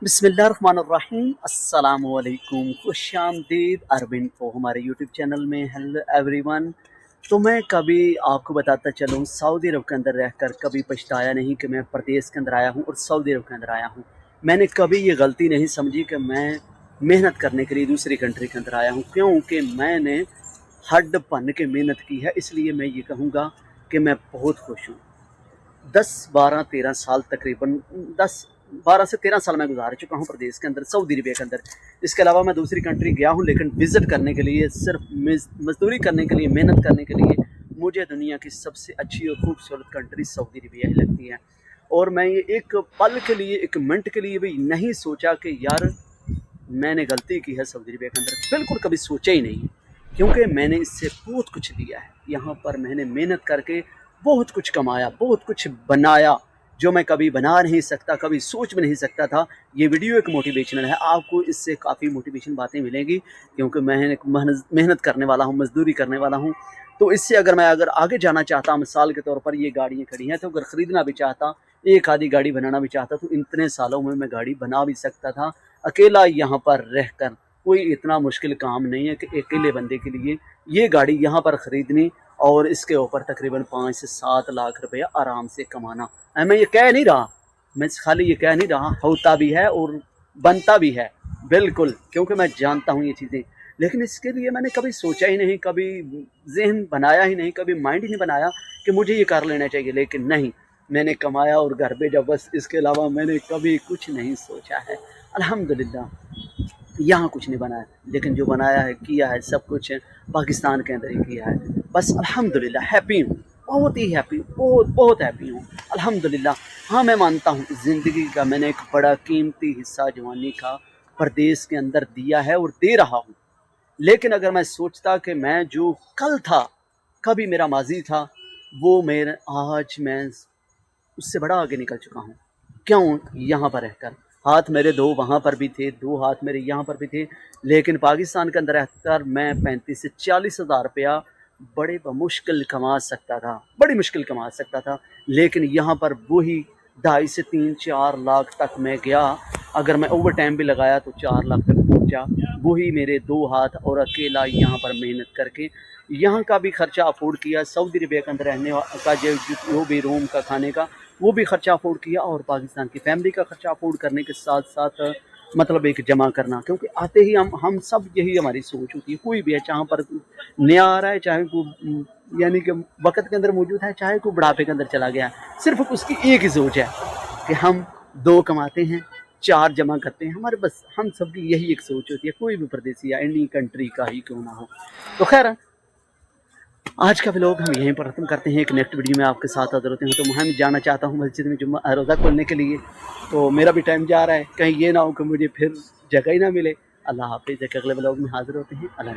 बिस्मिल्लाहिर्रहमानिर्रहीम अस्सलामुअलैकुम, खुश आमदीद अरबिन को हमारे यूट्यूब चैनल में। Hello everyone. तो मैं कभी आपको बताता चलूँ, सऊदी अरब के अंदर रहकर कभी पछताया नहीं कि मैं परदेश के अंदर आया हूँ और सऊदी अरब के अंदर आया हूँ। मैंने कभी ये गलती नहीं समझी कि मैं मेहनत करने के लिए दूसरी कंट्री के अंदर आया हूँ, क्योंकि मैंने हड्ड भन के मेहनत की है। इसलिए मैं ये कहूँगा कि मैं बहुत खुश हूँ। 10 12 13 साल तकरीबन 10 12 से 13 साल मैं गुजार चुका हूँ प्रदेश के अंदर, सऊदी अरबिया के अंदर। इसके अलावा मैं दूसरी कंट्री गया हूँ, लेकिन विज़िट करने के लिए, सिर्फ मजदूरी करने के लिए, मेहनत करने के लिए मुझे दुनिया की सबसे अच्छी और खूबसूरत कंट्री सऊदी अरबिया ही लगती है। और मैं ये एक पल के लिए, एक मिनट के लिए भी नहीं सोचा कि यार मैंने गलती की है सऊदी अरबिया के अंदर। बिल्कुल कभी सोचा ही नहीं, क्योंकि मैंने इससे बहुत कुछ लिया है। यहाँ पर मैंने मेहनत करके बहुत कुछ कमाया, बहुत कुछ बनाया जो मैं कभी बना नहीं सकता, कभी सोच भी नहीं सकता था। ये वीडियो एक मोटिवेशनल है, आपको इससे काफ़ी मोटिवेशन बातें मिलेंगी, क्योंकि मैं मेहनत करने वाला हूँ, मजदूरी करने वाला हूँ। तो इससे अगर आगे जाना चाहता, मिसाल के तौर पर ये गाड़ियाँ खड़ी हैं, तो अगर ख़रीदना भी चाहता, एक आधी गाड़ी बनाना भी चाहता, तो इतने सालों में मैं गाड़ी बना भी सकता था अकेला यहाँ पर रहकर। कोई इतना मुश्किल काम नहीं है कि अकेले बंदे के लिए ये गाड़ी यहाँ पर ख़रीदनी और इसके ऊपर तकरीबन 5 से 7 लाख रुपया आराम से कमाना। मैं ये कह नहीं रहा, मैं खाली ये कह नहीं रहा, होता भी है और बनता भी है बिल्कुल, क्योंकि मैं जानता हूँ ये चीज़ें। लेकिन इसके लिए मैंने कभी सोचा ही नहीं, कभी जहन बनाया ही नहीं, कभी माइंड ही नहीं बनाया कि मुझे ये कर लेना चाहिए। लेकिन नहीं, मैंने कमाया और घर भेजा, बस। इसके अलावा मैंने कभी कुछ नहीं सोचा है। अल्हम्दुलिल्लाह यहाँ कुछ नहीं बनाया, लेकिन जो बनाया है, किया है, सब कुछ पाकिस्तान के अंदर ही किया है। बस अल्हम्दुलिल्लाह हैप्पी हूँ, बहुत ही हैप्पी, बहुत बहुत हैप्पी हूँ अल्हम्दुलिल्लाह। हाँ, मैं मानता हूँ ज़िंदगी का मैंने एक बड़ा कीमती हिस्सा जवानी का प्रदेश के अंदर दिया है और दे रहा हूँ। लेकिन अगर मैं सोचता कि मैं जो कल था, कभी मेरा माजी था, वो मेरे आज मैं उससे बड़ा आगे निकल चुका हूँ। क्यों? यहाँ पर रहकर हाथ मेरे दो वहाँ पर भी थे, दो हाथ मेरे यहाँ पर भी थे। लेकिन पाकिस्तान के अंदर रहकर मैं 35 से 40 हज़ार रुपया बड़े बमुश्किल कमा सकता था, बड़ी मुश्किल कमा सकता था। लेकिन यहाँ पर वही 2.5 से 3 4 लाख तक मैं गया। अगर मैं ओवर टाइम भी लगाया तो 4 लाख तक पहुँचा। वही मेरे दो हाथ, और अकेला यहाँ पर मेहनत करके यहाँ का भी खर्चा अफोर्ड किया, सऊदी अरबिया के अंदर रहने का जो भी रूम का, खाने का, वो भी खर्चा अफोर्ड किया, और पाकिस्तान की फैमिली का खर्चा अफोर्ड करने के साथ साथ मतलब एक जमा करना। क्योंकि आते ही हम सब, यही हमारी सोच होती है। कोई भी है, चाहे पर नया आ रहा है, चाहे कोई यानी कि वक्त के अंदर मौजूद है, चाहे कोई बुढ़ापे के अंदर चला गया, सिर्फ उसकी एक ही सोच है कि हम 2 कमाते हैं, 4 जमा करते हैं। हमारे बस हम सबकी यही एक सोच होती है, कोई भी परदेसी या इंडी कंट्री का ही क्यों ना हो। तो खैर, आज का व्लॉग हम यहीं पर ख़त्म करते हैं। एक नेक्स्ट वीडियो में आपके साथ हाज़िर होते हैं। तो मैं जाना चाहता हूँ मस्जिद में जुम्मा रोज़ा खोलने के लिए, तो मेरा भी टाइम जा रहा है। कहीं ये ना हो कि मुझे फिर जगह ही ना मिले। अल्लाह हाफ़िज़। एक अगले व्लॉग में हाज़िर होते हैं। अल्लाह